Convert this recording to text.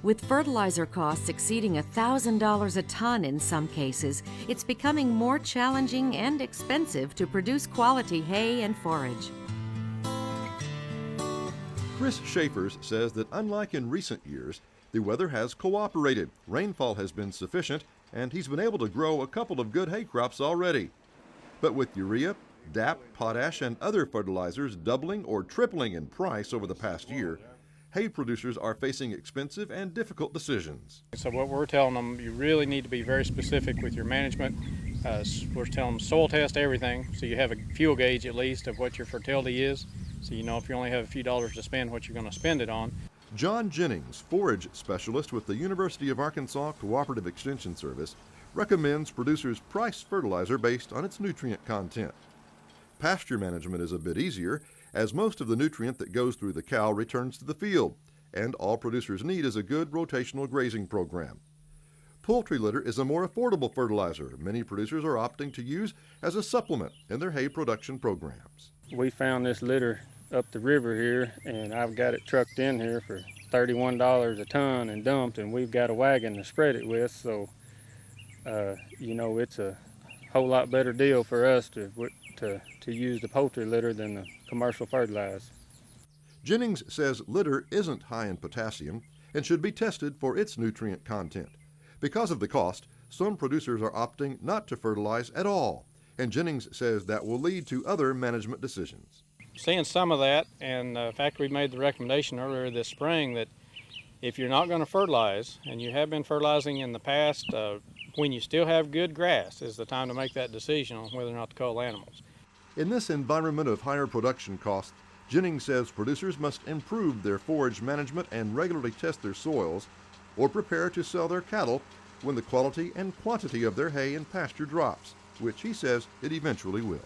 With fertilizer costs exceeding $1,000 a ton in some cases, it's becoming more challenging and expensive to produce quality hay and forage. Chris Schaefers says that unlike in recent years, the weather has cooperated, rainfall has been sufficient, and he's been able to grow a couple of good hay crops already. But with urea, DAP, potash, and other fertilizers doubling or tripling in price over the past year, hay producers are facing expensive and difficult decisions. So what we're telling them, you really need to be very specific with your management. We're telling them soil test everything, so you have a fuel gauge at least of what your fertility is, so you know if you only have a few dollars to spend, what you're going to spend it on. John Jennings, forage specialist with the University of Arkansas Cooperative Extension Service, recommends producers price fertilizer based on its nutrient content. Pasture management is a bit easier, as most of the nutrient that goes through the cow returns to the field, and all producers need is a good rotational grazing program. Poultry litter is a more affordable fertilizer many producers are opting to use as a supplement in their hay production programs. We found this litter up the river here, and I've got it trucked in here for $31 a ton and dumped, and we've got a wagon to spread it with, so you know, it's a whole lot better deal for us to use the poultry litter than the commercial fertilizer. Jennings says litter isn't high in potassium and should be tested for its nutrient content. Because of the cost, some producers are opting not to fertilize at all, and Jennings says that will lead to other management decisions. Seeing some of that, and in fact we made the recommendation earlier this spring that if you're not going to fertilize, and you have been fertilizing in the past, when you still have good grass is the time to make that decision on whether or not to cull animals. In this environment of higher production costs, Jennings says producers must improve their forage management and regularly test their soils or prepare to sell their cattle when the quality and quantity of their hay and pasture drops, which he says it eventually will.